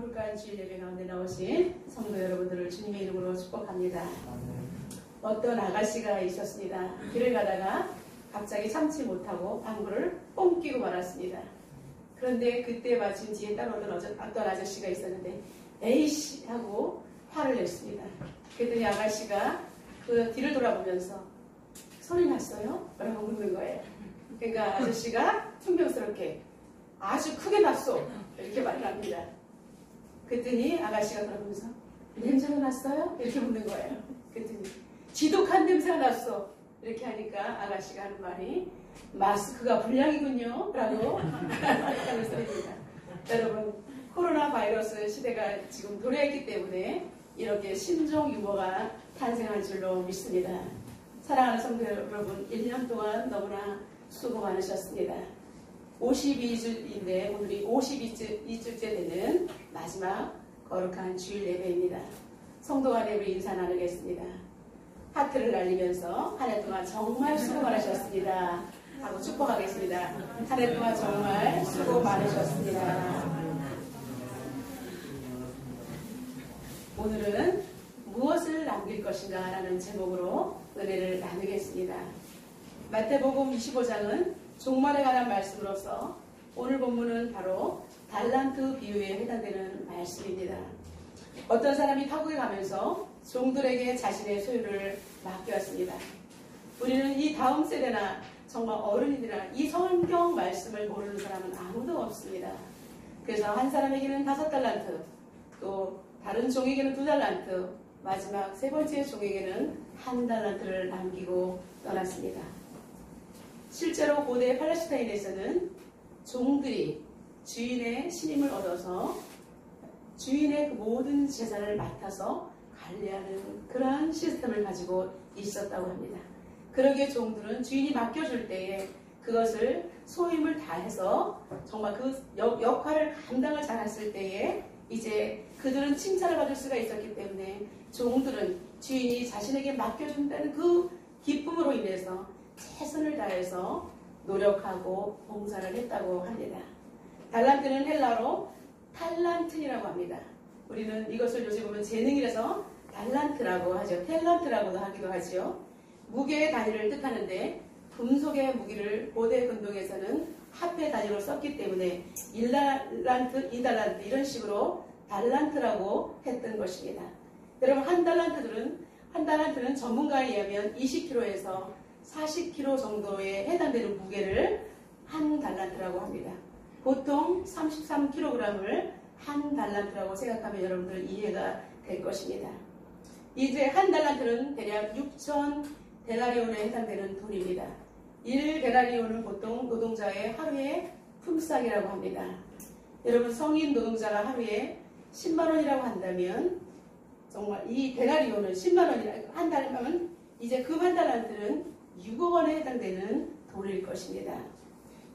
거룩한 주일 예배 가운데 나오신 성도 여러분들을 주님의 이름으로 축복합니다. 어떤 아가씨가 있었습니다. 길을 가다가 갑자기 참지 못하고 방구를 뻥 끼고 말았습니다. 그런데 그때 마침 뒤에 따라오던 어떤 아저씨가 있었는데 에이씨 하고 화를 냈습니다. 그랬더니 아가씨가 그 뒤를 돌아보면서 소리 났어요? 라고 묻는 거예요. 그러니까 아저씨가 퉁명스럽게 아주 크게 났어 이렇게 말을 합니다. 그랬더니 아가씨가 돌아보면서 냄새가 났어요? 이렇게 묻는 거예요. 그랬더니 지독한 냄새가 났어 이렇게 하니까 아가씨가 하는 말이 마스크가 불량이군요 라고 하는 소리입니다. 여러분, 코로나 바이러스 시대가 지금 도래했기 때문에 이렇게 신종 유머가 탄생한 줄로 믿습니다. 사랑하는 성도 여러분, 1년 동안 너무나 수고 많으셨습니다. 52주인데 오늘이 52주째 되는 마지막 거룩한 주일 예배입니다. 성도 간에 우리 인사 나누겠습니다. 하트를 날리면서 한 해 동안 정말 수고 많으셨습니다 하고 축복하겠습니다. 한 해 동안 정말 수고 많으셨습니다. 오늘은 무엇을 남길 것인가 라는 제목으로 은혜를 나누겠습니다. 마태복음 25장은 종말에 관한 말씀으로서 오늘 본문은 바로 달란트 비유에 해당되는 말씀입니다. 어떤 사람이 타국에 가면서 종들에게 자신의 소유를 맡겼습니다. 우리는 이 다음 세대나 정말 어른이들이나 이 성경 말씀을 모르는 사람은 아무도 없습니다. 그래서 한 사람에게는 5달란트, 또 다른 종에게는 2달란트, 마지막 세 번째 종에게는 1달란트를 남기고 떠났습니다. 실제로 고대 팔레스타인에서는 종들이 주인의 신임을 얻어서 주인의 그 모든 재산을 맡아서 관리하는 그러한 시스템을 가지고 있었다고 합니다. 그러기에 종들은 주인이 맡겨줄 때에 그것을 소임을 다해서 정말 그 역할을 감당을 잘했을 때에 이제 그들은 칭찬을 받을 수가 있었기 때문에 종들은 주인이 자신에게 맡겨준다는 그 기쁨으로 인해서 최선을 다해서 노력하고 봉사를 했다고 합니다. 달란트는 헬라로 탈란튼이라고 합니다. 우리는 이것을 요즘 보면 재능이라서 달란트라고 하죠. 탤런트라고도 하기도 하죠. 무게의 단위를 뜻하는데 금속의 무기를 고대 근동에서는 합의 단위로 썼기 때문에 1달란트, 2달란트 이런 식으로 달란트라고 했던 것입니다. 여러분, 한 달란트는 전문가에 의하면 20kg에서 40kg 정도에 해당되는 무게를 한 달란트라고 합니다. 보통 33kg을 한 달란트라고 생각하면 여러분들 이해가 될 것입니다. 이제 한 달란트는 대략 6천 데나리온에 해당되는 돈입니다. 1데나리온은 보통 노동자의 하루의 품삯이라고 합니다. 여러분, 성인 노동자가 하루에 10만 원이라고 한다면 정말 이 데나리온은 10만 원이라고 한다면 이제 그 한 달란트는 6억 원에 해당되는 돈일 것입니다.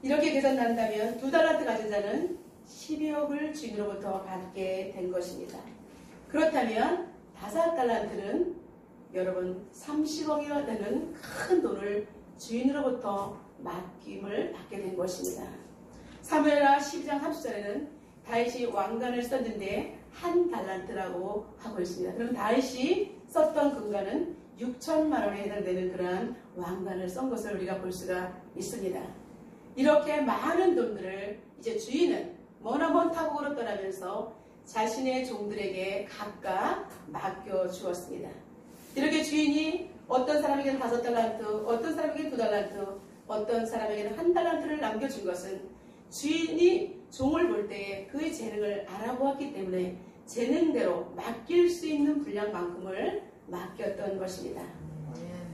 이렇게 계산한다면 2달란트 가진 자는 12억을 주인으로부터 받게 된 것입니다. 그렇다면 5달란트는 여러분 30억이나 되는 큰 돈을 주인으로부터 맡김을 받게 된 것입니다. 사무엘하 12장 30절에는 다윗이 왕관을 썼는데 1달란트라고 하고 있습니다. 그럼 다윗이 썼던 금관은 6천만 원에 해당되는 그러한 왕관을 쓴 것을 우리가 볼 수가 있습니다. 이렇게 많은 돈들을 이제 주인은 머나먼 타국으로 떠나면서 자신의 종들에게 각각 맡겨 주었습니다. 이렇게 주인이 어떤 사람에게는 5달란트, 어떤 사람에게는 2달란트, 어떤 사람에게는 1달란트를 남겨준 것은 주인이 종을 볼 때에 그의 재능을 알아보았기 때문에 재능대로 맡길 수 있는 분량만큼을 맡겼던 것입니다.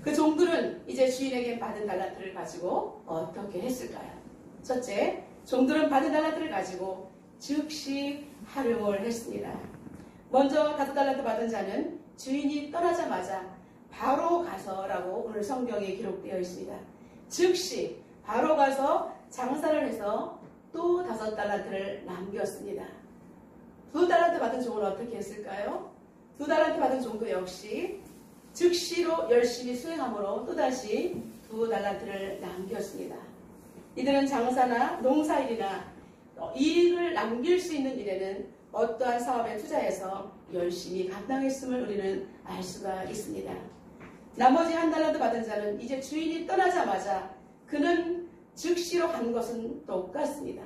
그 종들은 이제 주인에게 받은 달란트를 가지고 어떻게 했을까요? 첫째, 종들은 받은 달란트를 가지고 즉시 활용을 했습니다. 먼저 5달란트 받은 자는 주인이 떠나자마자 바로 가서라고 오늘 성경에 기록되어 있습니다. 즉시 바로 가서 장사를 해서 또 5달란트를 남겼습니다. 2달란트 받은 종은 어떻게 했을까요? 2달란트 받은 종도 역시 즉시로 열심히 수행함으로 또다시 2달란트를 남겼습니다. 이들은 장사나 농사일이나 이익을 남길 수 있는 일에는 어떠한 사업에 투자해서 열심히 감당했음을 우리는 알 수가 있습니다. 나머지 한 달란트 받은 자는 이제 주인이 떠나자마자 그는 즉시로 간 것은 똑같습니다.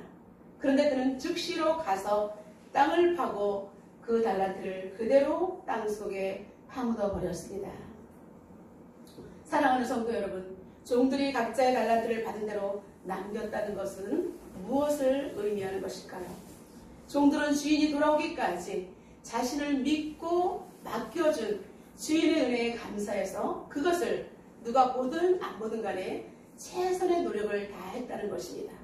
그런데 그는 즉시로 가서 땅을 파고 그 달란트를 그대로 땅속에 파묻어 버렸습니다. 사랑하는 성도 여러분, 종들이 각자의 달란트를 받은 대로 남겼다는 것은 무엇을 의미하는 것일까요? 종들은 주인이 돌아오기까지 자신을 믿고 맡겨준 주인의 은혜에 감사해서 그것을 누가 보든 안 보든 간에 최선의 노력을 다했다는 것입니다.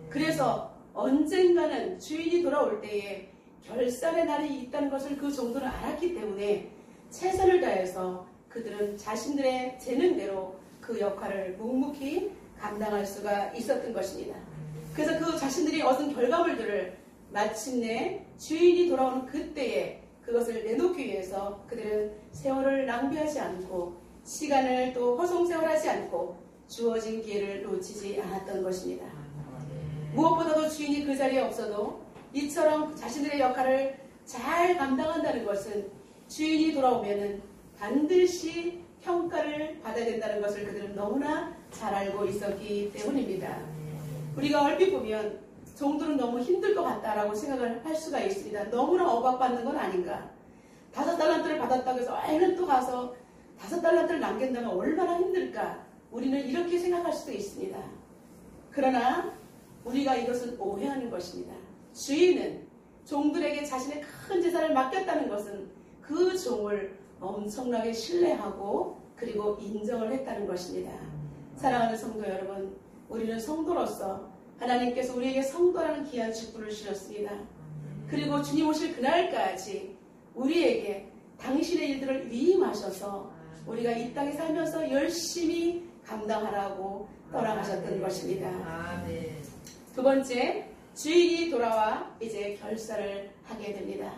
그래서 언젠가는 주인이 돌아올 때에 결산의 날이 있다는 것을 그 종들은 알았기 때문에 최선을 다해서 그들은 자신들의 재능대로 그 역할을 묵묵히 감당할 수가 있었던 것입니다. 그래서 그 자신들이 얻은 결과물들을 마침내 주인이 돌아오는 그때에 그것을 내놓기 위해서 그들은 세월을 낭비하지 않고 시간을 또 허송세월하지 않고 주어진 기회를 놓치지 않았던 것입니다. 무엇보다도 주인이 그 자리에 없어도 이처럼 자신들의 역할을 잘 감당한다는 것은 주인이 돌아오면은 반드시 평가를 받아야 된다는 것을 그들은 너무나 잘 알고 있었기 때문입니다. 우리가 얼핏 보면 종들은 너무 힘들 것 같다라고 생각을 할 수가 있습니다. 너무나 억압받는 건 아닌가. 5달란트를 받았다고 해서 얼른 또 가서 5달란트를 남긴다면 얼마나 힘들까. 우리는 이렇게 생각할 수도 있습니다. 그러나 우리가 이것은 오해하는 것입니다. 주인은 종들에게 자신의 큰 재산을 맡겼다는 것은 그 종을 엄청나게 신뢰하고 그리고 인정을 했다는 것입니다. 사랑하는 성도 여러분, 우리는 성도로서 하나님께서 우리에게 성도라는 귀한 직분을 주셨습니다. 그리고 주님 오실 그날까지 우리에게 당신의 일들을 위임하셔서 우리가 이 땅에 살면서 열심히 감당하라고 떠나가셨던 것입니다. 두 번째, 주인이 돌아와 이제 결산을 하게 됩니다.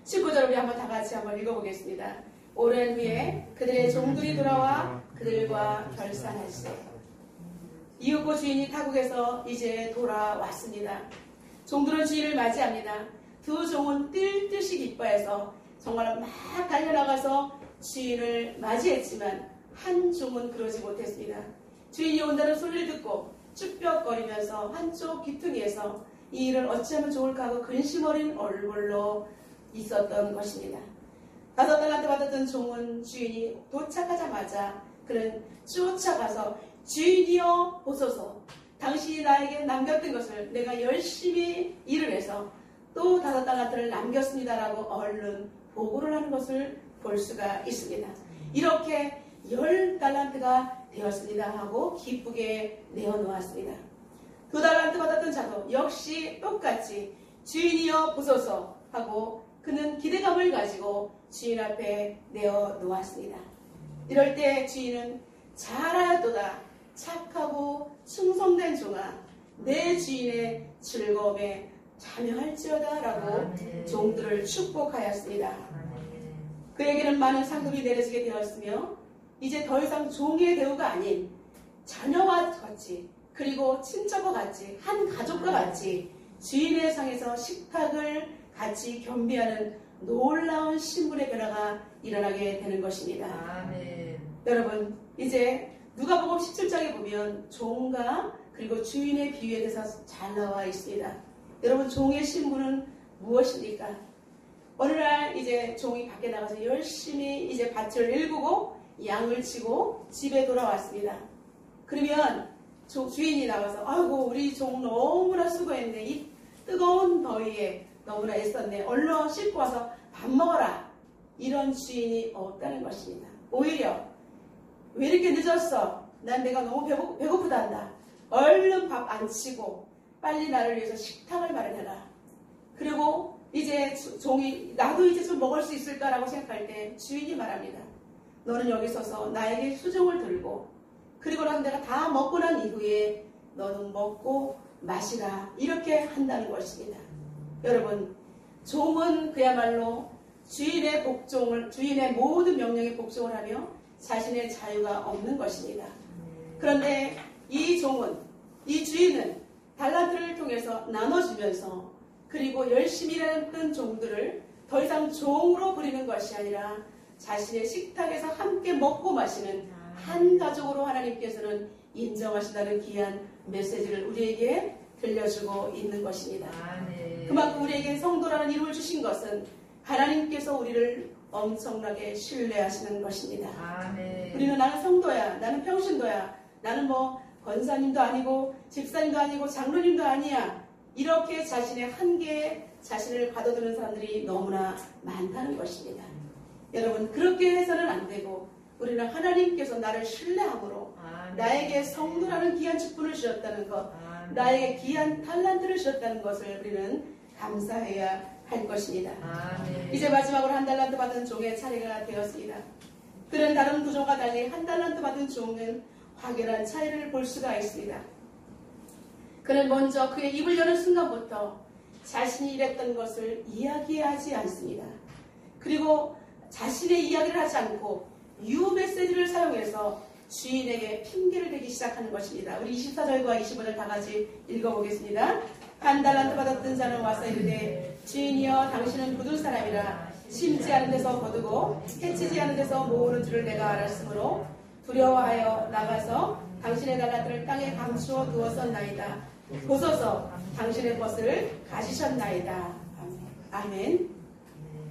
19절 우리 한번 다 같이 한번 읽어보겠습니다. 오랜 후에 그들의 종들이 돌아와 그들과 결산할세. 이윽고 주인이 타국에서 이제 돌아왔습니다. 종들은 주인을 맞이합니다. 두 종은 뛸 듯이 기뻐해서 정말 막 달려나가서 주인을 맞이했지만 한 종은 그러지 못했습니다. 주인이 온다는 소리를 듣고 쭈뼛거리면서 한쪽 귀퉁이에서 이 일을 어찌하면 좋을까 하고 근심 어린 얼굴로 있었던 것입니다. 5달란트 받았던 종은 주인이 도착하자마자 그는 쫓아가서 주인이여 보소서, 당신이 나에게 남겼던 것을 내가 열심히 일을 해서 또 5달란트를 남겼습니다라고 얼른 보고를 하는 것을 볼 수가 있습니다. 이렇게 10달란트가 되었습니다 하고 기쁘게 내어놓았습니다. 2달란트 받았던 자도 역시 똑같이 주인이여 보소서 하고 그는 기대감을 가지고 주인 앞에 내어놓았습니다. 이럴 때 주인은 잘하였도다, 착하고 충성된 종아, 내 주인의 즐거움에 참여할지어다 라고 종들을 축복하였습니다. 그에게는 많은 상급이 내려지게 되었으며 이제 더 이상 종의 대우가 아닌 자녀와 같이 그리고 친척과 같이 한 가족과 같이 주인의 상에서 식탁을 같이 겸비하는 놀라운 신분의 변화가 일어나게 되는 것입니다. 아멘. 여러분, 이제 누가복음 17장에 보면 종과 그리고 주인의 비유에 대해서 잘 나와 있습니다. 여러분, 종의 신분은 무엇입니까? 어느 날 이제 종이 밖에 나가서 열심히 이제 밭을 일구고 양을 치고 집에 돌아왔습니다. 그러면 주인이 나와서 아이고 우리 종 너무나 수고했네. 이 뜨거운 더위에 너무나 애썼네. 얼른 씻고 와서 밥 먹어라. 이런 주인이 없다는 것입니다. 오히려 왜 이렇게 늦었어? 난 내가 너무 배고프단다. 얼른 밥 안 치고 빨리 나를 위해서 식탁을 마련해라. 그리고 이제 종이 나도 이제 좀 먹을 수 있을까라고 생각할 때 주인이 말합니다. 너는 여기 서서 나에게 수종을 들고 그리고 나서 내가 다 먹고 난 이후에 너는 먹고 마시라. 이렇게 한다는 것입니다. 여러분, 종은 그야말로 주인의 모든 명령에 복종을 하며 자신의 자유가 없는 것입니다. 그런데 이 종은, 이 주인은 달란트를 통해서 나눠주면서 그리고 열심히 일하는 종들을 더 이상 종으로 부리는 것이 아니라 자신의 식탁에서 함께 먹고 마시는 한 가족으로 하나님께서는 인정하신다는 귀한 메시지를 우리에게 들려주고 있는 것입니다. 그만큼 우리에게 성도라는 이름을 주신 것은 하나님께서 우리를 엄청나게 신뢰하시는 것입니다. 우리는 나는 성도야, 나는 평신도야, 나는 뭐 권사님도 아니고 집사님도 아니고 장로님도 아니야, 이렇게 자신의 한계에 자신을 가둬두는 사람들이 너무나 많다는 것입니다. 여러분, 그렇게 해서는 안 되고 우리는 하나님께서 나를 신뢰함으로 나에게 성도라는 귀한 직분을 주셨다는 것, 나에게 귀한 달란트를 주셨다는 것을 우리는 감사해야 할 것입니다. 이제 마지막으로 한 달란트 받은 종의 차례가 되었습니다. 그는 다른 두 종과 달리 한 달란트 받은 종은 확연한 차이를 볼 수가 있습니다. 그는 먼저 그의 입을 여는 순간부터 자신이 일했던 것을 이야기하지 않습니다. 그리고 자신의 이야기를 하지 않고 유 메시지를 사용해서 주인에게 핑계를 대기 시작하는 것입니다. 우리 24절과 25절 다 같이 읽어보겠습니다. 한 달란트 받았던 자는 와서 이르되 주인이여 당신은 굳은 사람이라 심지 않은 데서 거두고 해치지 않은 데서 모으는 줄을 내가 알았으므로 두려워하여 나가서 당신의 달란트를 땅에 감추어 두었었나이다. 보소서 당신의 것을 가지셨나이다. 아멘.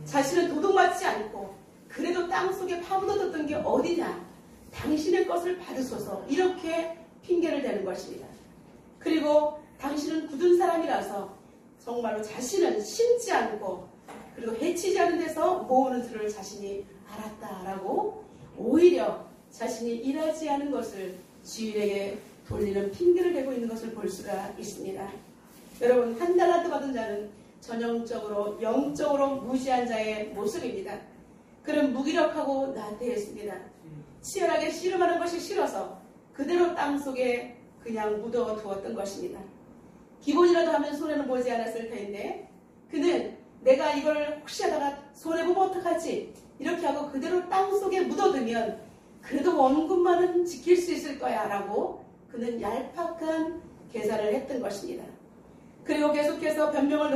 자신은 도둑맞지 않고 그래도 땅속에 파묻어뒀던 게 어디냐, 당신의 것을 받으소서, 이렇게 핑계를 대는 것입니다. 그리고 당신은 굳은 사람이라서 정말로 자신은 심지 않고 그리고 해치지 않은 데서 모으는 줄을 자신이 알았다라고 오히려 자신이 일하지 않은 것을 주인에게 돌리는 핑계를 대고 있는 것을 볼 수가 있습니다. 여러분, 한 달란트 받은 자는 전형적으로 영적으로 무지한 자의 모습입니다. 그는 무기력하고 나태했습니다. 치열하게 씨름하는 것이 싫어서 그대로 땅속에 그냥 묻어두었던 것입니다. 기본이라도 하면 손해는 보지 않았을 텐데 그는 내가 이걸 혹시 하다가 손해보면 어떡하지? 이렇게 하고 그대로 땅속에 묻어두면 그래도 원금만은 지킬 수 있을 거야 라고 그는 얄팍한 계산을 했던 것입니다. 그리고 계속해서 변명을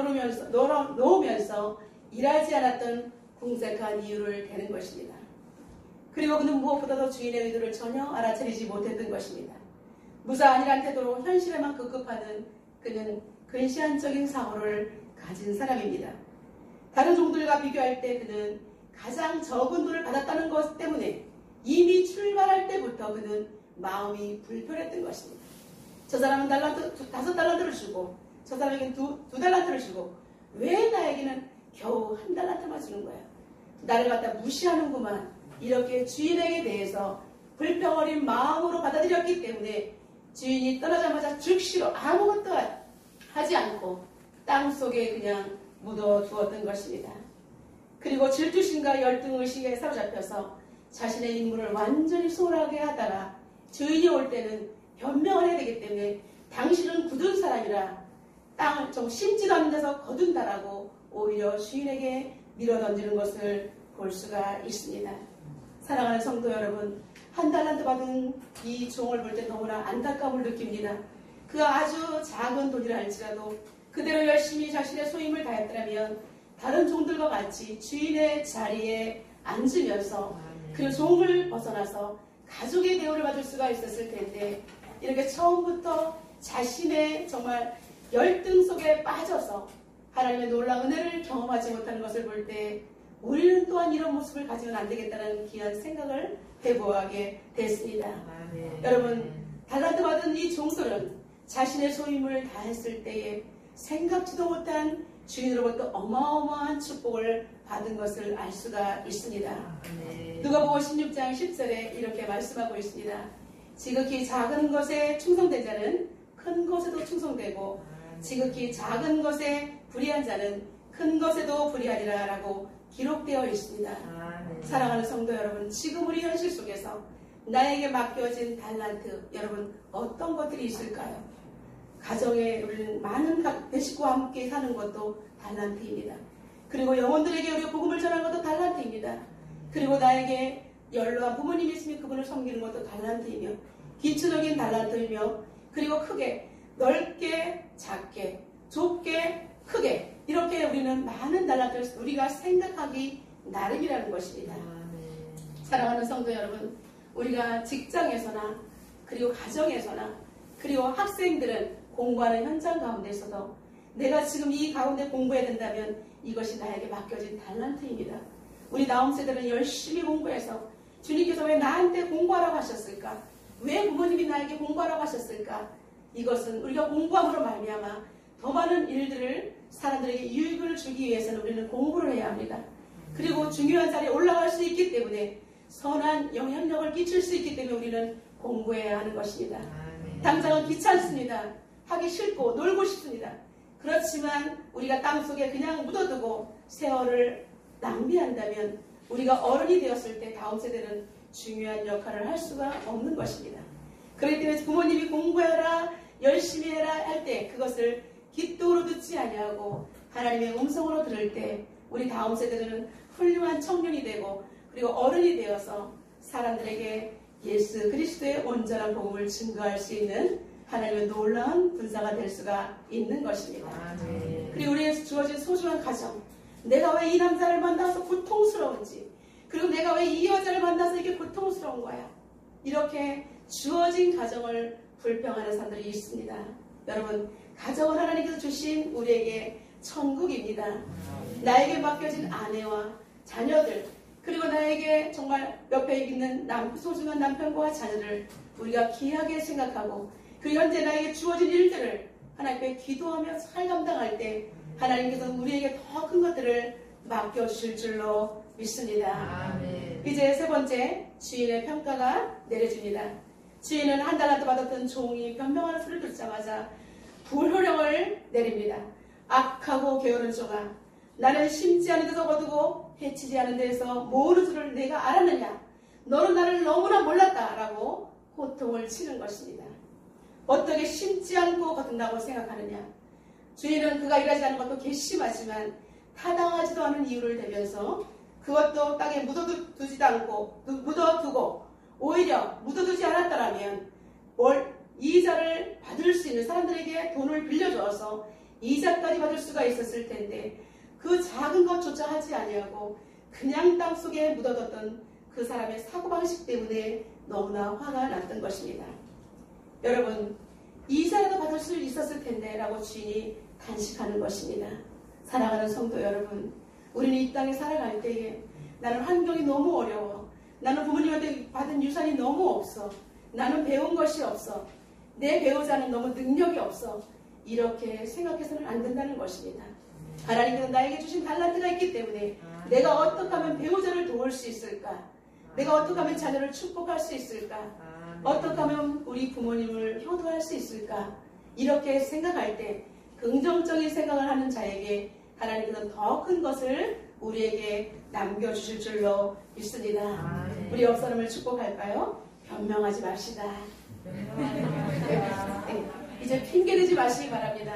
놓으면서 일하지 않았던 궁색한 이유를 대는 것입니다. 그리고 그는 무엇보다도 주인의 의도를 전혀 알아차리지 못했던 것입니다. 무사한 일한 태도로 현실에만 급급하는 그는 근시안적인 사고를 가진 사람입니다. 다른 종들과 비교할 때 그는 가장 적은 돈을 받았다는 것 때문에 이미 출발할 때부터 그는 마음이 불편했던 것입니다. 저 사람은 5달란트를 주고 저 사람에게는 2달란트를 주고 왜 나에게는 겨우 1달란트만 주는 거야? 나를 갖다 무시하는구만. 이렇게 주인에게 대해서 불평어린 마음으로 받아들였기 때문에 주인이 떠나자마자 즉시로 아무것도 하지 않고 땅속에 그냥 묻어두었던 것입니다. 그리고 질투심과 열등의식에 사로잡혀서 자신의 임무를 완전히 소홀하게 하다가 주인이 올 때는 변명을 해야 되기 때문에 당신은 굳은 사람이라 땅을 좀 심지도 않는 데서 거둔다라고 오히려 주인에게 밀어던지는 것을 볼 수가 있습니다. 사랑하는 성도 여러분, 1달란트 받은 이 종을 볼 때 너무나 안타까움을 느낍니다. 그가 아주 작은 돈이라 할지라도 그대로 열심히 자신의 소임을 다했더라면 다른 종들과 같이 주인의 자리에 앉으면서 그 종을 벗어나서 가족의 대우를 받을 수가 있었을 텐데 이렇게 처음부터 자신의 정말 열등 속에 빠져서 하나님의 놀라운 은혜를 경험하지 못하는 것을 볼 때 우리는 또한 이런 모습을 가지면 안 되겠다는 귀한 생각을 해보게 됐습니다. 여러분, 달란트 받은 이 종들은 자신의 소임을 다했을 때에 생각지도 못한 주인으로부터 어마어마한 축복을 받은 것을 알 수가 있습니다. 누가복음 16장 10절에 이렇게 말씀하고 있습니다. 지극히 작은 것에 충성된 자는 큰 것에도 충성되고 지극히 작은 것에 불의한 자는 큰 것에도 불의하리라 라고 기록되어 있습니다. 사랑하는 성도 여러분, 지금 우리 현실 속에서 나에게 맡겨진 달란트, 여러분 어떤 것들이 있을까요? 가정에 우리는 많은 배식구와 함께 사는 것도 달란트입니다. 그리고 영혼들에게 우리가 복음을 전하는 것도 달란트입니다. 그리고 나에게 연로한 부모님이 있으면 그분을 섬기는 것도 달란트이며 기초적인 달란트이며 그리고 크게 넓게, 작게, 좁게, 크게 이렇게 우리는 많은 달란트를 우리가 생각하기 나름이라는 것입니다. 사랑하는 성도 여러분, 우리가 직장에서나 그리고 가정에서나 그리고 학생들은 공부하는 현장 가운데서도 내가 지금 이 가운데 공부해야 된다면 이것이 나에게 맡겨진 달란트입니다. 우리 다음 세대는 열심히 공부해서 주님께서 왜 나한테 공부하라고 하셨을까? 왜 부모님이 나에게 공부하라고 하셨을까? 이것은 우리가 공부함으로 말미암아 더 많은 일들을 사람들에게 유익을 주기 위해서는 우리는 공부를 해야 합니다. 그리고 중요한 자리에 올라갈 수 있기 때문에 선한 영향력을 끼칠 수 있기 때문에 우리는 공부해야 하는 것입니다. 당장은 귀찮습니다. 하기 싫고 놀고 싶습니다. 그렇지만 우리가 땅속에 그냥 묻어두고 세월을 낭비한다면 우리가 어른이 되었을 때 다음 세대는 중요한 역할을 할 수가 없는 것입니다. 그렇기 때문에 부모님이 공부해라 열심히 해라 할 때 그것을 귓도로 듣지 아니하고 하나님의 음성으로 들을 때 우리 다음 세대는 훌륭한 청년이 되고 그리고 어른이 되어서 사람들에게 예수 그리스도의 온전한 복음을 증거할 수 있는 하나님의 놀라운 군사가 될 수가 있는 것입니다. 그리고 우리에게 주어진 소중한 가정, 내가 왜 이 남자를 만나서 고통스러운지, 그리고 내가 왜 이 여자를 만나서 이렇게 고통스러운 거야, 이렇게 주어진 가정을 불평하는 사람들이 있습니다. 여러분, 가정은 하나님께서 주신 우리에게 천국입니다. 나에게 맡겨진 아내와 자녀들, 그리고 나에게 정말 옆에 있는 소중한 남편과 자녀를 우리가 귀하게 생각하고 그 현재 나에게 주어진 일들을 하나님께 기도하며 잘 감당할 때 하나님께서 우리에게 더 큰 것들을 맡겨주실 줄로 믿습니다. 아멘. 이제 세 번째, 주인의 평가가 내려집니다. 주인은 한 달란트 받았던 종이 변명하는 소리를 듣자마자 불호령을 내립니다. 악하고 게으른 종아, 나는 심지 않은 데서 거두고 해치지 않은 데서 모으는 줄을 내가 알았느냐? 너는 나를 너무나 몰랐다라고 호통을 치는 것입니다. 어떻게 심지 않고 거둔다고 생각하느냐? 주인은 그가 일하지 않은 것도 괘씸하지만 타당하지도 않은 이유를 대면서 그것도 땅에 묻어두지도 않고 묻어두고 오히려 묻어두지 않았더라면 이자를 받을 수 있는 사람들에게 돈을 빌려줘서 이자까지 받을 수가 있었을 텐데 그 작은 것조차 하지 아니하고 그냥 땅속에 묻어뒀던 그 사람의 사고방식 때문에 너무나 화가 났던 것입니다. 여러분, 이자라도 받을 수 있었을 텐데 라고 주인이 단식하는 것입니다. 사랑하는 성도 여러분, 우리는 이 땅에 살아갈 때에 나는 환경이 너무 어려워, 나는 부모님한테 받은 유산이 너무 없어, 나는 배운 것이 없어, 내 배우자는 너무 능력이 없어, 이렇게 생각해서는 안 된다는 것입니다. 하나님께서 나에게 주신 달란트가 있기 때문에 내가 어떻게 하면 배우자를 도울 수 있을까? 내가 어떻게 하면 자녀를 축복할 수 있을까? 어떻게 하면 우리 부모님을 효도할 수 있을까? 이렇게 생각할 때 긍정적인 생각을 하는 자에게 하나님께서는 더 큰 것을 우리에게 남겨주실 줄로 믿습니다. 우리 옆 사람을 축복할까요? 변명하지 맙시다. 네, 이제 핑계대지 마시기 바랍니다.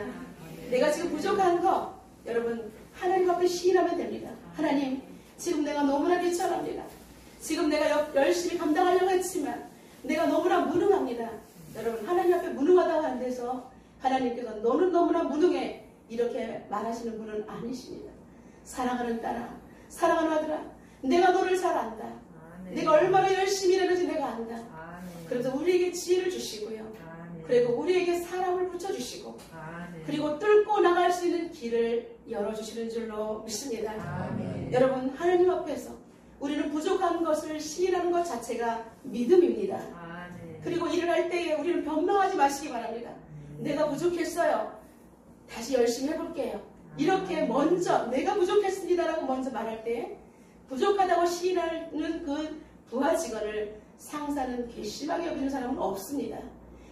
내가 지금 부족한 거 여러분 하나님 앞에 시인하면 됩니다. 하나님, 지금 내가 너무나 비천합니다. 지금 내가 열심히 감당하려고 했지만 내가 너무나 무능합니다. 여러분, 하나님 앞에 무능하다고 한 데서 하나님께서 너는 너무나 무능해 이렇게 말하시는 분은 아니십니다. 사랑하는 딸아, 사랑하는 아들아, 내가 너를 잘 안다. 내가 얼마나 열심히 일하는지 내가 안다. 그래서 우리에게 지혜를 주시고요. 그리고 우리에게 사랑을 붙여주시고 그리고 뚫고 나갈 수 있는 길을 열어주시는 줄로 믿습니다. 여러분, 하나님 앞에서 우리는 부족한 것을 시인하는 것 자체가 믿음입니다. 그리고 일을 할 때에 우리는 변명하지 마시기 바랍니다. 내가 부족했어요. 다시 열심히 해볼게요. 이렇게 먼저 내가 부족했습니다라고 먼저 말할 때 부족하다고 시인하는 그 부하 직원을 상사는 괘씸하게 여기는 사람은 없습니다.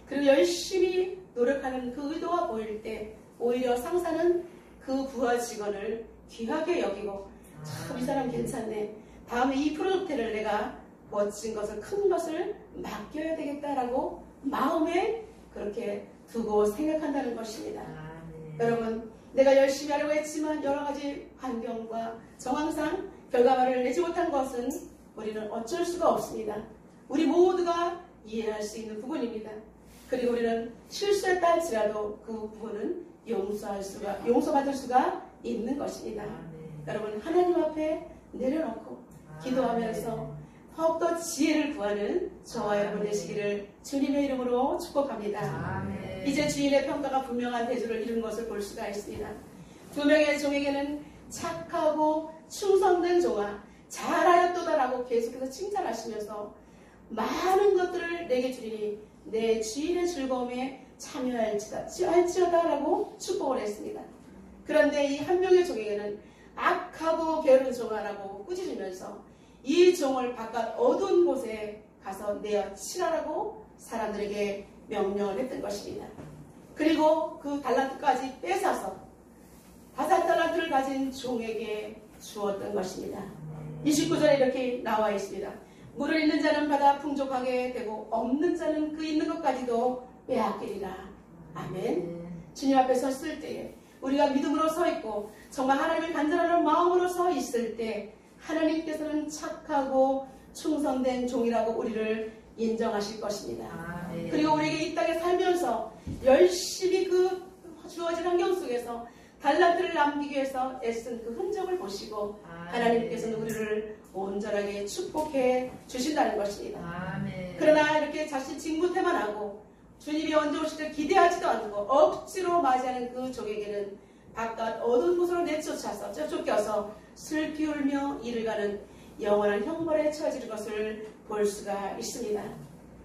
그리고 열심히 노력하는 그 의도가 보일 때 오히려 상사는 그 부하 직원을 귀하게 여기고 참 이 사람 괜찮네. 다음에 이 프로젝트를 내가 멋진 것을 큰 것을 맡겨야 되겠다라고 마음에 그렇게 두고 생각한다는 것입니다. 여러분, 내가 열심히 하려고 했지만 여러 가지 환경과 정황상 결과물을 내지 못한 것은 우리는 어쩔 수가 없습니다. 우리 모두가 이해할 수 있는 부분입니다. 그리고 우리는 실수했다 할지라도 그 부분은 용서받을 수가 있는 것입니다. 여러분, 하나님 앞에 내려놓고 기도하면서 더욱더 지혜를 구하는 저와 여러분 되시기를 주님의 이름으로 축복합니다. 이제 주인의 평가가 분명한 대조를 이룬 것을 볼 수가 있습니다. 두 명의 종에게는 착하고 충성된 종아 잘하였도다라고 계속해서 칭찬하시면서 많은 것들을 내게 주리니 내 주인의 즐거움에 참여할지어다라고 축복을 했습니다. 그런데 이 한 명의 종에게는 악하고 게으른 종아라고 꾸짖으면서 이 종을 바깥 어두운 곳에 가서 내어 치라라고 사람들에게 명령을 했던 것입니다. 그리고 그 달란트까지 뺏어서 5달란트를 가진 종에게 주었던 것입니다. 29절에 이렇게 나와 있습니다. 물을 있는 자는 받아 풍족하게 되고 없는 자는 그 있는 것까지도 빼앗기리라. 아멘. 주님 앞에 섰을 때에 우리가 믿음으로 서 있고 정말 하나님을 간절한 마음으로 서 있을 때 하나님께서는 착하고 충성된 종이라고 우리를 인정하실 것입니다. 그리고 우리에게 이 땅에 살면서 열심히 그 주어진 환경 속에서 달란트를 남기기 위해서 애쓴 그 흔적을 보시고 하나님께서는 우리를 온전하게 축복해 주신다는 것입니다. 그러나 이렇게 자신 직무태만 하고 주님이 언제 오실지 기대하지도 않고 억지로 맞이하는 그 종에게는 바깥 어두운 곳으로 내쫓아서 쫓겨서 슬피 울며 이를 가는 영원한 형벌에 처해질 것을 볼 수가 있습니다.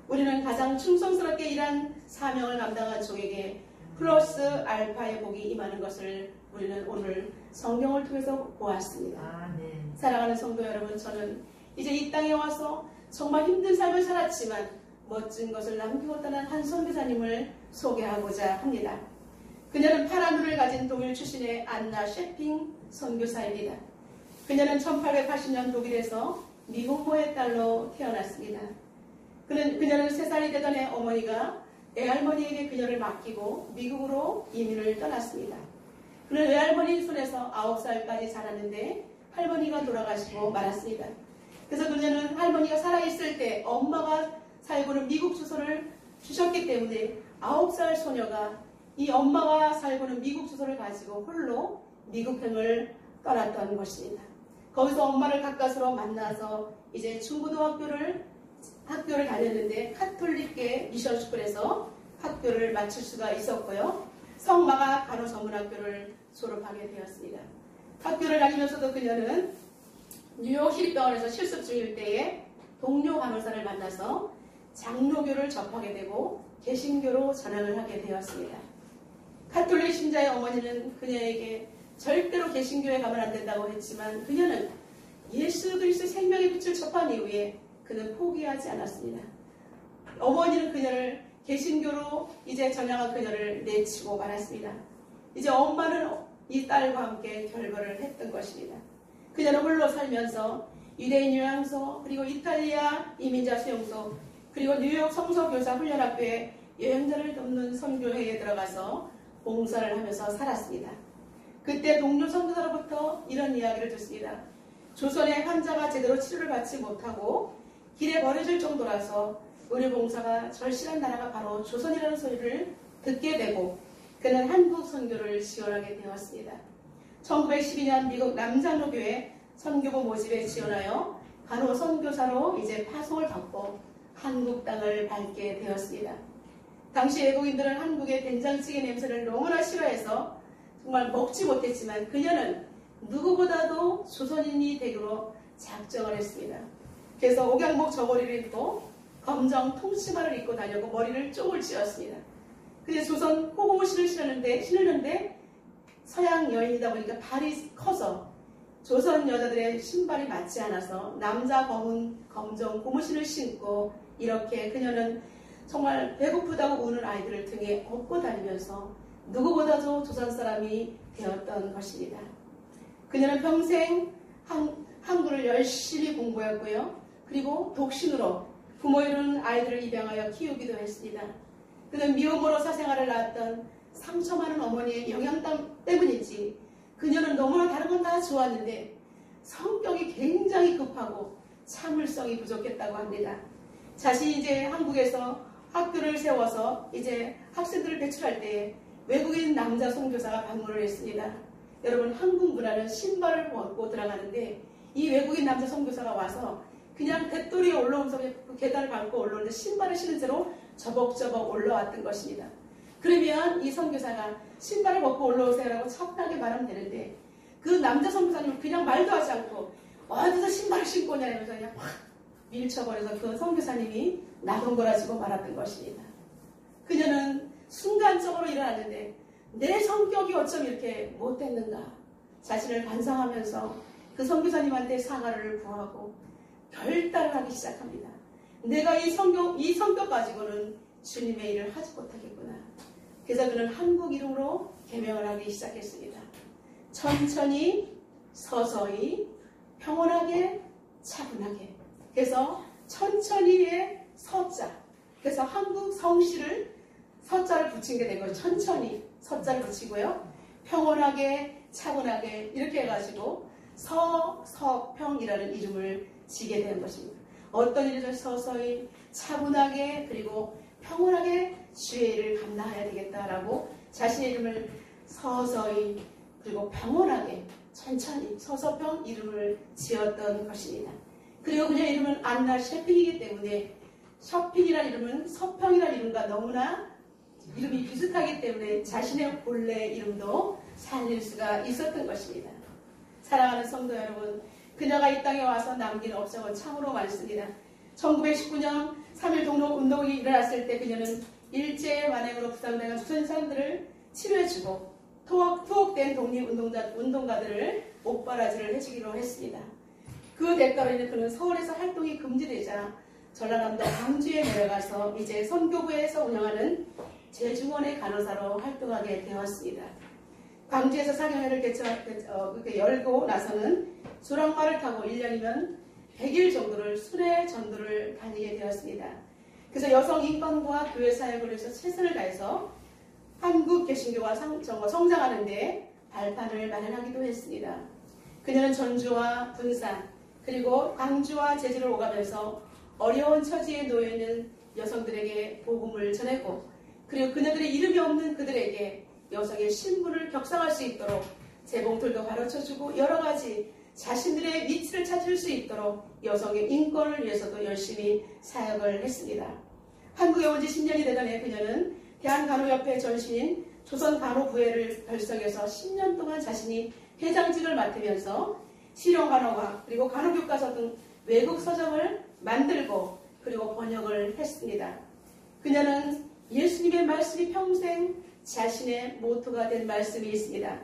우리는 가장 충성스럽게 일한 사명을 감당한 종에게 플러스 알파의 복이 임하는 것을 우리는 오늘 성경을 통해서 보았습니다. 사랑하는 성도 여러분, 저는 이제 이 땅에 와서 정말 힘든 삶을 살았지만 멋진 것을 남기고 떠난 한 선교사님을 소개하고자 합니다. 그녀는 파란 눈을 가진 독일 출신의 안나 셰핑 선교사입니다. 그녀는 1880년 독일에서 미혼모의 딸로 태어났습니다. 그녀는 3살이 되던 해 어머니가 외할머니에게 그녀를 맡기고 미국으로 이민을 떠났습니다. 그는 외할머니 손에서 9살까지 자랐는데 할머니가 돌아가시고 말았습니다. 그래서 그녀는 할머니가 살아있을 때 엄마가 살고는 미국 주소를 주셨기 때문에 9살 소녀가 이 엄마가 살고는 미국 주소를 가지고 홀로 미국행을 떠났던 것입니다. 거기서 엄마를 가까스로 만나서 이제 중고등학교를 다녔는데 카톨릭계 미션스쿨에서 학교를 마칠 수가 있었고요. 성마가 간호전문학교를 졸업하게 되었습니다. 학교를 다니면서도 그녀는 뉴욕 시립병원에서 실습 중일 때에 동료 간호사를 만나서 장로교를 접하게 되고 개신교로 전향을 하게 되었습니다. 카톨릭 신자의 어머니는 그녀에게 절대로 개신교에 가면 안 된다고 했지만 그녀는 예수 그리스도의 생명의 빛을 접한 이후에 그는 포기하지 않았습니다. 어머니는 그녀를 개신교로 이제 전향한 그녀를 내치고 말았습니다. 이제 엄마는 이 딸과 함께 결별을 했던 것입니다. 그녀는 홀로 살면서 유대인 요양소, 그리고 이탈리아 이민자 수용소, 그리고 뉴욕 성서교사 훈련학교에 여행자를 돕는 선교회에 들어가서 봉사를 하면서 살았습니다. 그때 동료 선교사로부터 이런 이야기를 듣습니다. 조선의 환자가 제대로 치료를 받지 못하고 길에 버려질 정도라서 의료봉사가 절실한 나라가 바로 조선이라는 소리를 듣게 되고 그는 한국 선교를 지원하게 되었습니다. 1912년 미국 남장로교회 선교부 모집에 지원하여 간호선교사로 이제 파송을 받고 한국 땅을 밟게 되었습니다. 당시 외국인들은 한국의 된장찌개 냄새를 너무나 싫어해서 정말 먹지 못했지만 그녀는 누구보다도 조선인이 되기로 작정을 했습니다. 그래서 옥양목 저고리를 입고 검정 통치마를 입고 다녔고 머리를 쪽을 찧었습니다. 근데 조선 호고무신을 신었는데 서양 여인이다 보니까 발이 커서 조선 여자들의 신발이 맞지 않아서 남자 검정 고무신을 신고 이렇게 그녀는 정말 배고프다고 우는 아이들을 등에 업고 다니면서 누구보다도 조선 사람이 되었던 것입니다. 그녀는 평생 한글을 열심히 공부했고요. 그리고 독신으로 부모 이루는 아이들을 입양하여 키우기도 했습니다. 그는 미혼모로 사생활을 낳았던 상처 많은 어머니의 영향 때문인지 그녀는 너무나 다른 건 다 좋았는데 성격이 굉장히 급하고 참을성이 부족했다고 합니다. 자신이 이제 한국에서 학교를 세워서 이제 학생들을 배출할 때 외국인 남자 선교사가 방문을 했습니다. 여러분, 한국 문화는 신발을 벗고 들어가는데 이 외국인 남자 선교사가 와서 그냥 대도리에 올라오면서 그 계단을 밟고 올라오는데 신발을 신은 채로 저벅저벅 올라왔던 것입니다. 그러면 이 선교사가 신발을 벗고 올라오세요라고 차분하게 말하면 되는데 그 남자 선교사님은 그냥 말도 하지 않고 어디서 신발을 신고 오냐면서 그냥 확 밀쳐버려서 그 선교사님이 나동거라지고 말았던 것입니다. 그녀는 순간적으로 일어났는데 내 성격이 어쩜 이렇게 못됐는가 자신을 반성하면서 그 선교사님한테 사과를 구하고 결단을 하기 시작합니다. 내가 이 성격 가지고는 주님의 일을 하지 못하겠구나. 그래서 그는 한국 이름으로 개명을 하기 시작했습니다. 천천히, 서서히, 평온하게, 차분하게. 그래서 천천히의 서자. 그래서 한국 성씨를 서자를 붙인 게 된 거예요. 천천히 서자를 붙이고요. 평온하게, 차분하게 이렇게 해가지고 서평이라는 이름을 지게 된 것입니다. 어떤 일이든 서서히, 차분하게, 그리고 평온하게 주의 일을 감당해야 되겠다라고 자신의 이름을 서서히 그리고 평온하게 천천히 서서평 이름을 지었던 것입니다. 그리고 그녀의 이름은 안나 셰핑이기 때문에 셔핑이라는 이름은 서평이라는 이름과 너무나 이름이 비슷하기 때문에 자신의 본래 이름도 살릴 수가 있었던 것입니다. 사랑하는 성도 여러분, 그녀가 이 땅에 와서 남긴 업적은 참으로 많습니다. 1919년 3.1 독립운동이 일어났을 때 그녀는 일제 만행으로 부상당한 수천 사람들을 치료해주고 투옥된 독립운동가들을 목바라지를 해주기로 했습니다. 그 대가로 인해 그는 서울에서 활동이 금지되자 전라남도 광주에 내려가서 이제 선교부에서 운영하는 제중원의 간호사로 활동하게 되었습니다. 광주에서 사경회를 열고 나서는 수락마를 타고 1년이면 100일 정도를 순회 전도를 다니게 되었습니다. 그래서 여성 인권과 교회 사역을 위해서 최선을 다해서 한국 개신교가 성장하는 데 발판을 마련하기도 했습니다. 그녀는 전주와 분산 그리고 광주와 제주를 오가면서 어려운 처지에 놓여있는 여성들에게 복음을 전했고 그리고 그녀들의 이름이 없는 그들에게 여성의 신분을 격상할 수 있도록 재봉틀도 가르쳐주고 여러 가지 자신들의 위치를 찾을 수 있도록 여성의 인권을 위해서도 열심히 사역을 했습니다. 한국에 온 지 10년이 되던 해 그녀는 대한간호협회 전신인 조선간호부회를 결성해서 10년 동안 자신이 회장직을 맡으면서 실용간호학 그리고 간호교과서 등 외국 서적을 만들고 그리고 번역을 했습니다. 그녀는 예수님의 말씀이 평생 자신의 모토가 된 말씀이 있습니다.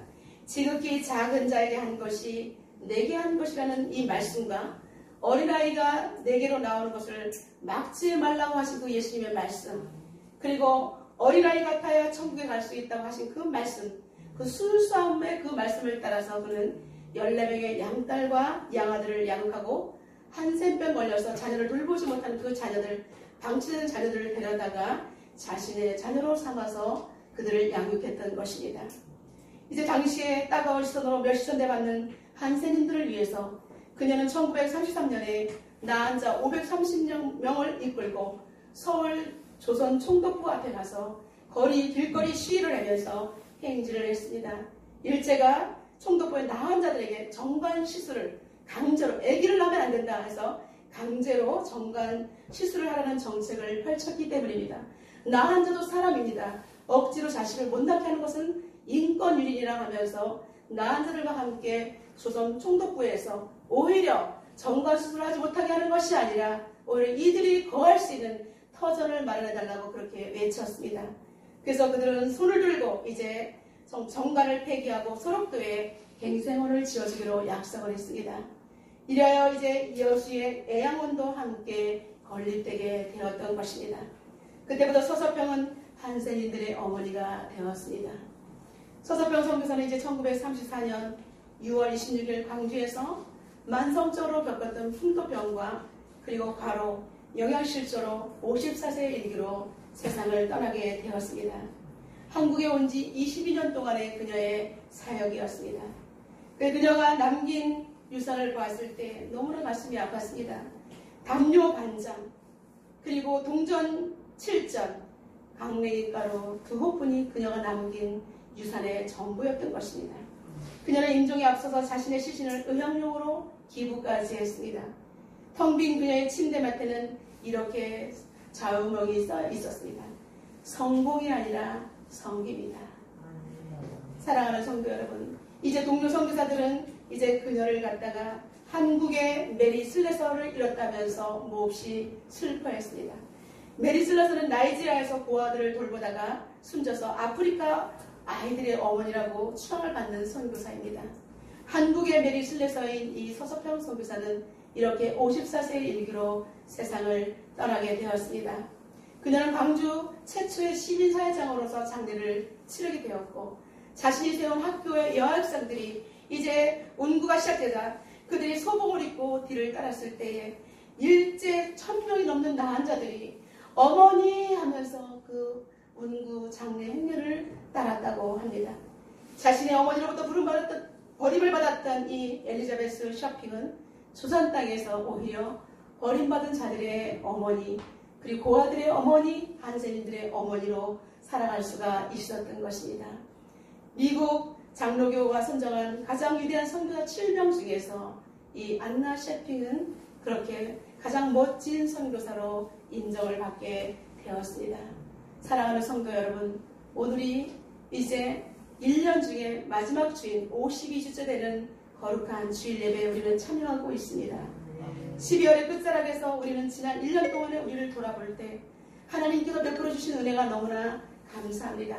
지극히 작은 자에게 한 것이 내게 한 것이라는 이 말씀과 어린아이가 내게로 나오는 것을 막지 말라고 하신 그 예수님의 말씀 그리고 어린아이 같아야 천국에 갈 수 있다고 하신 그 말씀 그 순수함의 그 말씀을 따라서 그는 14명의 양딸과 양아들을 양육하고 한센병 걸려서 자녀를 돌보지 못한 그 자녀들 방치된 자녀들을 데려다가 자신의 자녀로 삼아서 그들을 양육했던 것입니다. 이제 당시에 따가운 시선으로 멸시천대 받는 한센인들을 위해서 그녀는 1933년에 나한 자 530명을 이끌고 서울 조선 총독부 앞에 가서 길거리 시위를 하면서 행진을 했습니다. 일제가 총독부의 나한 자들에게 정관 시술을 강제로 아기를 낳으면 안 된다 해서 강제로 정관 시술을 하라는 정책을 펼쳤기 때문입니다. 나한 자도 사람입니다. 억지로 자신을 못 낳게 하는 것은 인권유린이라 하면서 나한 자들과 함께 조선 총독부에서 오히려 정관 수술을 하지 못하게 하는 것이 아니라 오히려 이들이 거할 수 있는 터전을 마련해달라고 그렇게 외쳤습니다. 그래서 그들은 손을 들고 이제 정관을 폐기하고 소록도에 갱생원을 지어주기로 약속을 했습니다. 이래야 이제 여수의 애양원도 함께 건립되게 되었던 것입니다. 그때부터 서서평은 한센인들의 어머니가 되었습니다. 서서평 선교사는 이제 1934년 6월 26일 광주에서 만성적으로 겪었던 풍토병과 그리고 과로, 영양실조로 54세의 일기로 세상을 떠나게 되었습니다. 한국에 온 지 22년 동안의 그녀의 사역이었습니다. 그녀가 남긴 유산을 보았을 때 너무나 가슴이 아팠습니다. 담요 반장, 그리고 동전 7전, 강냉이가루, 두 호분이 그녀가 남긴 유산의 전부였던 것입니다. 그녀는 임종에 앞서서 자신의 시신을 의향용으로 기부까지 했습니다. 텅 빈 그녀의 침대맡에는 이렇게 좌우명이 써 있었습니다. 성공이 아니라 성김이다. 사랑하는 성도 여러분, 이제 동료 선교사들은 이제 그녀를 갖다가 한국의 메리 슬레서를 잃었다면서 몹시 슬퍼했습니다. 메리 슬레서는 나이지리아에서 고아들을 돌보다가 숨져서 아프리카 아이들의 어머니라고 추앙을 받는 선교사입니다. 한국의 메리 슬레서인 이 서석평 선교사는 이렇게 54세의 일기로 세상을 떠나게 되었습니다. 그녀는 광주 최초의 시민사회장으로서 장례를 치르게 되었고, 자신이 세운 학교의 여학생들이 이제 운구가 시작되자 그들이 소복을 입고 뒤를 따랐을 때에 일제 1000명이 넘는 나환자들이 어머니 하면서 그 운구 장례 행렬을 따랐다고 합니다. 자신의 어머니로부터 버림을 받았던 이 엘리자베스 쇼핑은 조선 땅에서 오히려 버림받은 자들의 어머니, 그리고 고아들의 어머니, 한세민들의 어머니로 살아갈 수가 있었던 것입니다. 미국 장로교가 선정한 가장 위대한 선교사 7명 중에서 이 안나 셰핑은 그렇게 가장 멋진 선교사로 인정을 받게 되었습니다. 사랑하는 성도 여러분, 오늘이 이제 1년 중에 마지막 주인 52주째 되는 거룩한 주일 예배에 우리는 참여하고 있습니다. 12월의 끝자락에서 우리는 지난 1년 동안의 우리를 돌아볼 때 하나님께서 베풀어 주신 은혜가 너무나 감사합니다.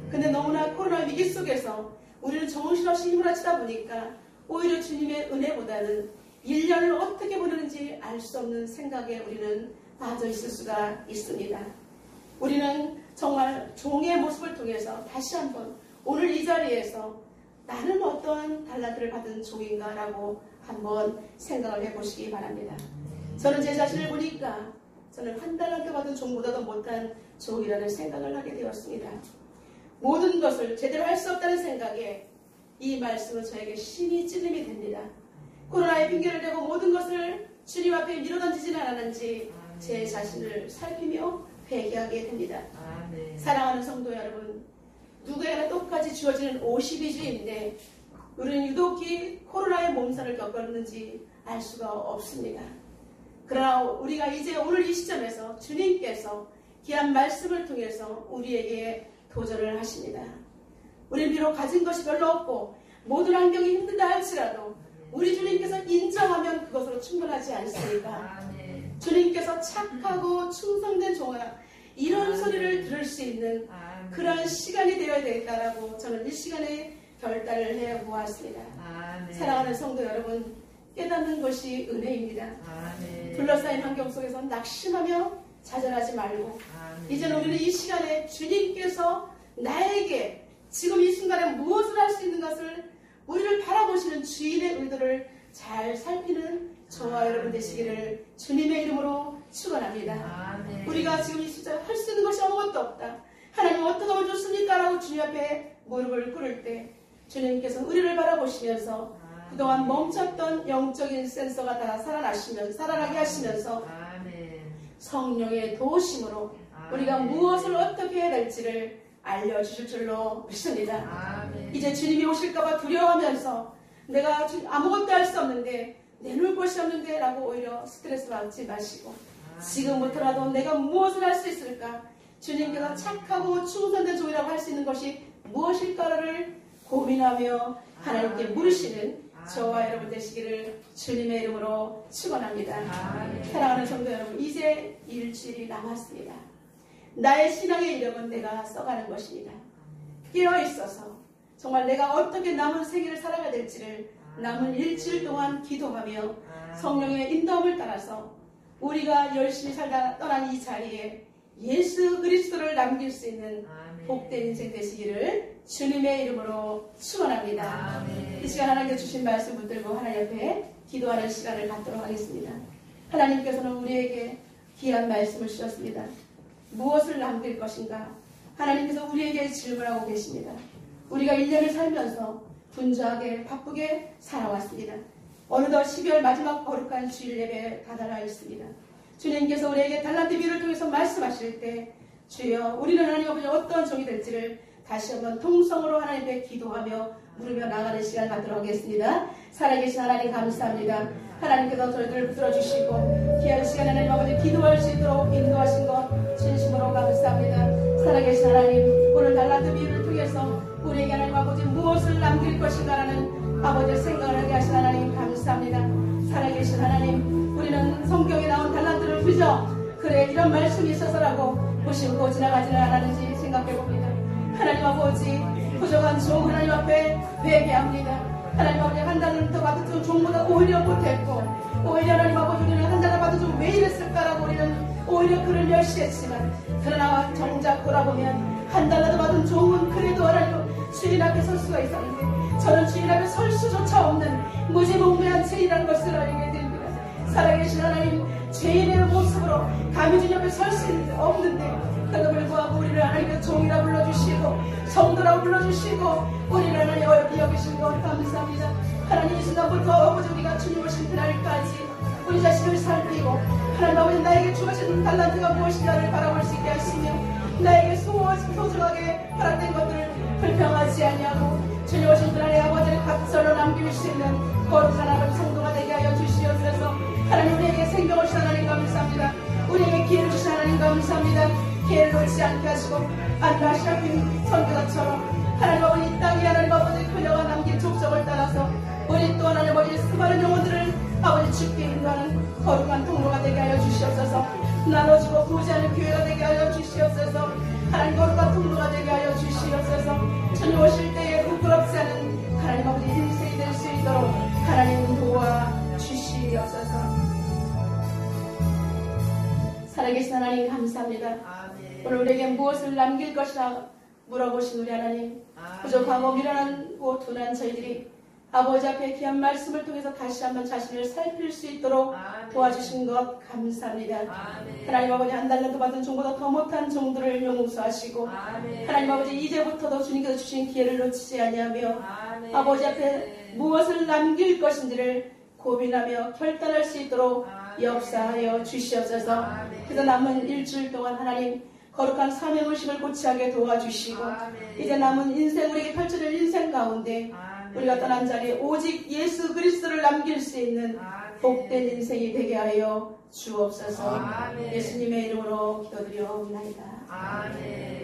근데 너무나 코로나 위기 속에서 우리는 정신없이 힘을 합치다 보니까 오히려 주님의 은혜보다는 1년을 어떻게 보내는지 알 수 없는 생각에 우리는 빠져 있을 수가 있습니다. 우리는 정말 종의 모습을 통해서 다시 한번 오늘 이 자리에서 나는 어떠한 달란트를 받은 종인가 라고 한번 생각을 해보시기 바랍니다. 저는 제 자신을 보니까 저는 한 달란트 받은 종보다도 못한 종이라는 생각을 하게 되었습니다. 모든 것을 제대로 할 수 없다는 생각에 이 말씀은 저에게 신이 찔림이 됩니다. 코로나에 핑계를 대고 모든 것을 주님 앞에 밀어던지지는 않았는지 제 자신을 살피며 회개하게 됩니다. 사랑하는 성도 여러분, 누구에게나 똑같이 주어지는 52주인데 우리는 유독히 코로나의 몸살을 겪었는지 알 수가 없습니다. 그러나 우리가 이제 오늘 이 시점에서 주님께서 귀한 말씀을 통해서 우리에게 도전을 하십니다. 우리는 비록 가진 것이 별로 없고 모든 환경이 힘들다 할지라도 우리 주님께서 인정하면 그것으로 충분하지 않습니까? 주님께서 착하고 충성된 종아, 이런 소리를 들을 수 있는 그런 시간이 되어야 되겠다라고 저는 이 시간에 결단을 해보았습니다. 사랑하는 성도 여러분, 깨닫는 것이 은혜입니다. 둘러싸인 환경 속에서 낙심하며 좌절하지 말고 이제는 우리는 이 시간에 주님께서 나에게 지금 이 순간에 무엇을 할 수 있는 것을 우리를 바라보시는 주인의 의도를 잘 살피는 저와 여러분 되시기를 주님의 이름으로 축원합니다. 우리가 지금 이 시점에 할 수 있는 것이 아무것도 없다. 하나님 어떻게 하면 좋습니까? 라고 주님 앞에 무릎을 꿇을 때 주님께서 우리를 바라보시면서 그동안 멈췄던 영적인 센서가 다 살아나게 하시면서 성령의 도우심으로 우리가 무엇을 어떻게 해야 될지를 알려주실 줄로 믿습니다. 이제 주님이 오실까봐 두려워하면서 내가 아무것도 할 수 없는데 내놓을 것이 없는데 라고 오히려 스트레스 받지 마시고 지금부터라도 내가 무엇을 할 수 있을까? 주님께서 착하고 충성된 종이라고 할 수 있는 것이 무엇일까를 고민하며 하나님께 물으시는 저와 여러분 되시기를 주님의 이름으로 축원합니다. 사랑하는 성도 여러분, 이제 일주일이 남았습니다. 나의 신앙의 이력은 내가 써가는 것입니다. 깨어있어서 정말 내가 어떻게 남은 생애를 살아가야 될지를 남은 일주일 동안 기도하며 성령의 인도함을 따라서 우리가 열심히 살다 떠난 이 자리에 예수 그리스도를 남길 수 있는 복된 인생 되시기를 주님의 이름으로 축원합니다. 이 시간 하나님께 주신 말씀 붙들고 하나님 옆에 기도하는 시간을 갖도록 하겠습니다. 하나님께서는 우리에게 귀한 말씀을 주셨습니다. 무엇을 남길 것인가? 하나님께서 우리에게 질문하고 계십니다. 우리가 1년을 살면서 분주하게 바쁘게 살아왔습니다. 어느덧 12월 마지막 거룩한 주일 예배에 다다라 있습니다. 주님께서 우리에게 달란트 비유를 통해서 말씀하실 때 주여 우리는 하나님 아버지 어떠한 종이 될지를 다시 한번 통성으로 하나님께 기도하며 물으며 나가는 시간을 갖도록 하겠습니다. 살아계신 하나님 감사합니다. 하나님께서 저희들을 붙들어주시고 귀한 시간에 하나님 아버지 기도할 수 있도록 인도하신 것 진심으로 감사합니다. 살아계신 하나님, 오늘 달란트 비유를 통해서 우리에게 하나님 아버지 무엇을 남길 것인가라는 아버지의 생각을 하게 하신 하나님 감사합니다. 살아계신 하나님, 우리는 성경에 나온 달란트를 그저 그래 이런 말씀이 있어서라고 무심코 지나가지는 않았는지 생각해봅니다. 하나님 아버지 부족한 종 하나님 앞에 회개합니다. 하나님 아버지 한 달란트 받은 종 종보다 오히려 못했고 오히려 하나님 아버지 우리는 한 달란트 받은 종 왜 이랬을까라고 우리는 오히려 그를 멸시했지만 그러나 정작 돌아보면 한 달란트 받은 종은 그래도 하나님 주인 앞에 설 수가 있었는데 저는 주인 앞에 설 수조차 없는 무지몽매한 죄인이라는 것을 알게 됩니다. 살아계신 하나님, 죄인의 모습으로 감히 주님 앞에 설 수 없는데 그럼에도 불구하고 우리를 하나님의 종이라 불러주시고 성도라 불러주시고 우리를 하나님 어렵게 여기신 것 감사합니다. 하나님 이 순간부터 아버지 우리가 주님 오신 그날까지 우리 자신을 살피고 하나님 아버지 나에게 주어진 달란트가 무엇인가를 바라볼 수 있게 하시며 나에게 소중하게 허락된 것들을 불평하지 아니하고 주님 오신 그날의 아버지를 각설로 남길 수 있는 거룩한 아버지 성도가 되게 하여 주시옵소서. 하나님 우리에게 생명을 주신 하나님 감사합니다. 우리에게 기회를 주신 하나님 감사합니다. 기회를 놓지 않게 하시고 안다시아핀 선교사처럼 하나님 아버지 이 땅에 하나님 아버지 그녀가 남긴 족적을 따라서 우리 또 하나님 아버지 수많은 영혼들을 아버지 주께 인도하는 거룩한 통로가 되게 하여 주시옵소서. 나눠주고 부지하는 교회가 되게 하여 주시옵소서. 하나님 거룩한 통로가 되게 하여 주시옵소서. 주님 오실 때에 부끄럽지 않은 하나님 아버지 인생이 될 수 있도록 하나님 도와주시옵소서. 살아계신 하나님 감사합니다. 아멘. 오늘 우리에게 무엇을 남길 것이라 물어보신 우리 하나님, 부족하고 미련하고 둔한 저희들이 아버지 앞에 귀한 말씀을 통해서 다시 한번 자신을 살필 수 있도록 아멘. 도와주신 것 감사합니다. 아멘. 하나님 아버지 한 달란트 받은 종보다 더 못한 종들을 용서하시고 아멘. 하나님 아버지 이제부터도 주님께서 주신 기회를 놓치지 아니하며 아멘. 아버지 앞에 무엇을 남길 것인지를 고민하며 결단할 수 있도록 아멘. 역사하여 주시옵소서. 아멘. 그래서 남은 일주일 동안 하나님 거룩한 사명의식을 고치하게 도와주시고 아멘. 이제 남은 인생 우리에게 펼쳐질 인생 가운데 아멘. 우리가 떠난 자리에 오직 예수 그리스도를 남길 수 있는 아멘. 복된 인생이 되게 하여 주옵소서. 아멘. 예수님의 이름으로 기도드려옵나이다. 아멘.